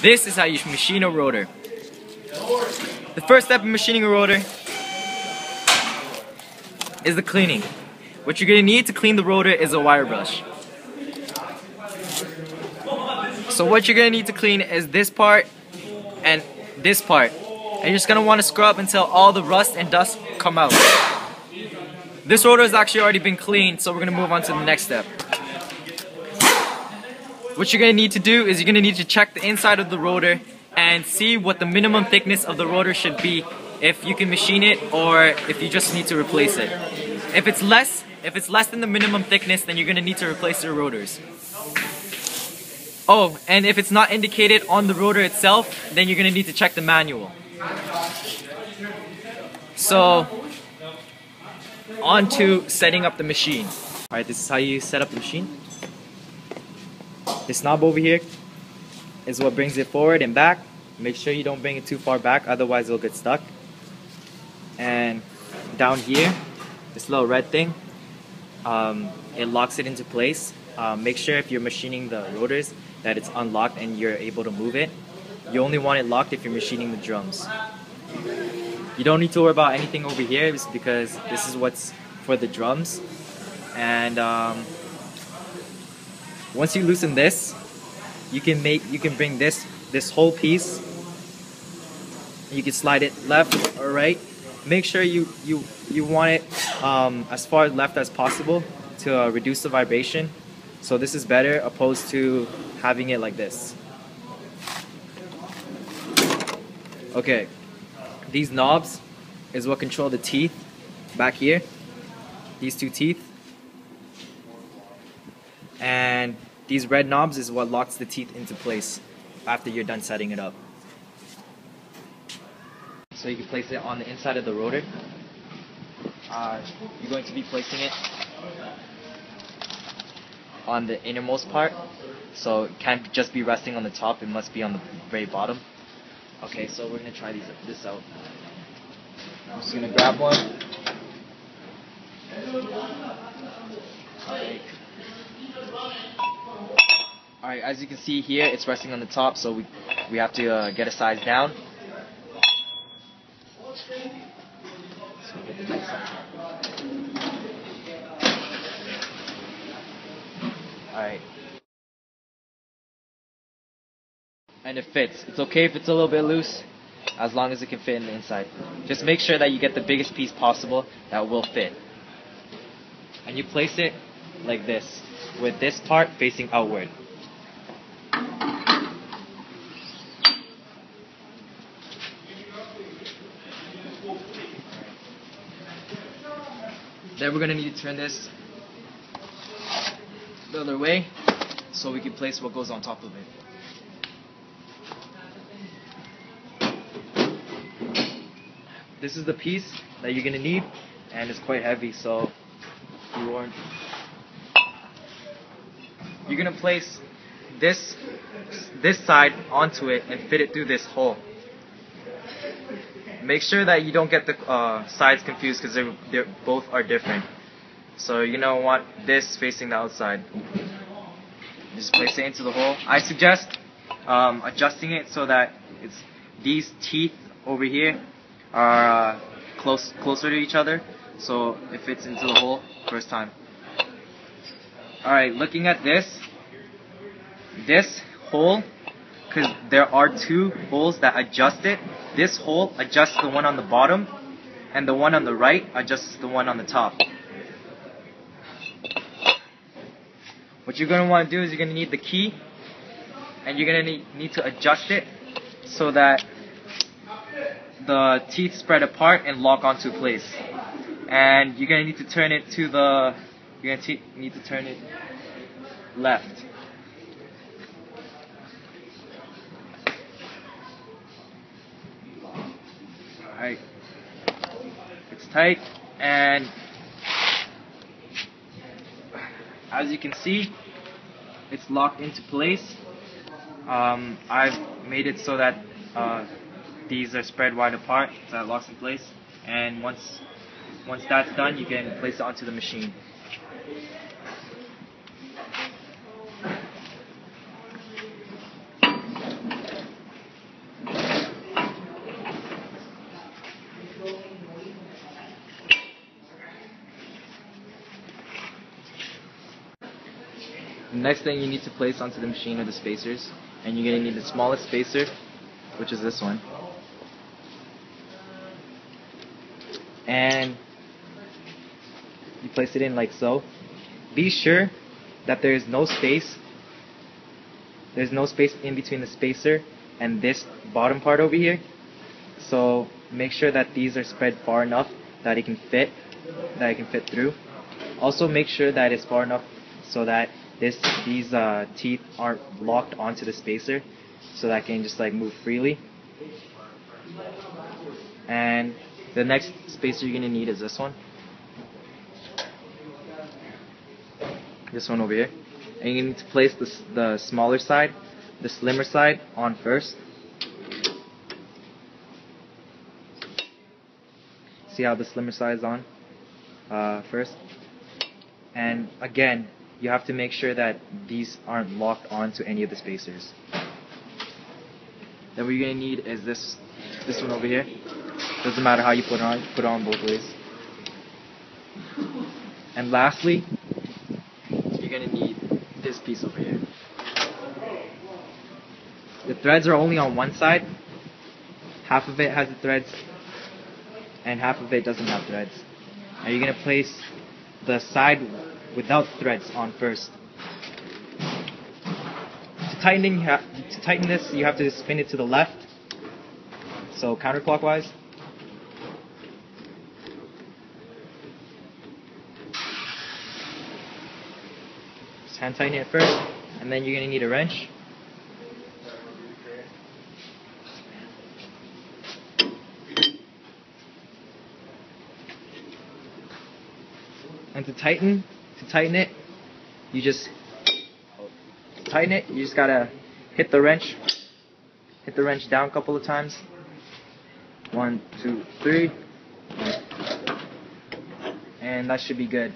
This is how you machine a rotor. The first step in machining a rotor is the cleaning. What you're going to need to clean the rotor is a wire brush. So what you're going to need to clean is this part and this part. And you're just going to want to scrub until all the rust and dust come out. This rotor has actually already been cleaned, so we're going to move on to the next step. What you're going to need to do is you're going to need to check the inside of the rotor and see what the minimum thickness of the rotor should be, if you can machine it or if you just need to replace it. If it's less than the minimum thickness, then you're going to need to replace your rotors. Oh, and if it's not indicated on the rotor itself, then you're going to need to check the manual. So, on to setting up the machine. Alright, this is how you set up the machine. This knob over here is what brings it forward and back. Make sure you don't bring it too far back, otherwise it'll get stuck. And down here, this little red thing, it locks it into place. Make sure if you're machining the rotors that it's unlocked and you're able to move it. You only want it locked if you're machining the drums. You don't need to worry about anything over here because this is what's for the drums. And once you loosen this, you can bring this whole piece. You can slide it left or right. Make sure you want it as far left as possible to reduce the vibration. So this is better opposed to having it like this. Okay, these knobs is what control the teeth back here. These two teeth. And these red knobs is what locks the teeth into place after you're done setting it up. So you can place it on the inside of the rotor. You're going to be placing it on the innermost part, so it can't just be resting on the top, it must be on the very bottom. Okay, so we're going to try this out. I'm just going to grab one. Alright, as you can see here, it's resting on the top, so we have to get a size down. Alright. And it fits. It's okay if it's a little bit loose, as long as it can fit in the inside. Just make sure that you get the biggest piece possible that will fit. And you place it like this, with this part facing outward. Then we're going to need to turn this the other way so we can place what goes on top of it. This is the piece that you're going to need, and it's quite heavy, so you're going to place this side onto it and fit it through this hole. Make sure that you don't get the sides confused because they both are different. So you're going to want this facing the outside. Just place it into the hole. I suggest adjusting it so that these teeth over here are closer to each other, so it fits into the hole first time. Alright, looking at this hole, because there are two holes that adjust it. This hole adjusts the one on the bottom, and the one on the right adjusts the one on the top. What you're going to want to do is you're going to need the key, and you're going to need to adjust it so that the teeth spread apart and lock onto place. And you're going to need to turn it need to turn it left. Alright, it's tight, and as you can see, it's locked into place. I've made it so that these are spread wide apart, so it locks in place. And once that's done, you can place it onto the machine. next thing you need to place onto the machine are the spacers, and you're going to need the smallest spacer, which is this one. And you place it in like so. Be sure that there is no space. There's no space in between the spacer and this bottom part over here. So make sure that these are spread far enough that it can fit through. Also make sure that it's far enough so that these teeth aren't locked onto the spacer, so that it can just like move freely. And the next spacer you're going to need is this one. This one over here. And you need to place the smaller side, the slimmer side, on first. See how the slimmer side is on first. And again, you have to make sure that these aren't locked onto any of the spacers. Then what you're going to need is this one over here. Doesn't matter how you put it on both ways. And lastly, you're going to need this piece over here. The threads are only on one side. Half of it has the threads and half of it doesn't have threads. Now you're going to place the side without threads on first. To tighten this, you have to spin it to the left, so counterclockwise. Just hand tighten it first, and then you're going to need a wrench. And to tighten it, you just gotta hit the wrench down a couple of times. 1, 2, 3, and that should be good.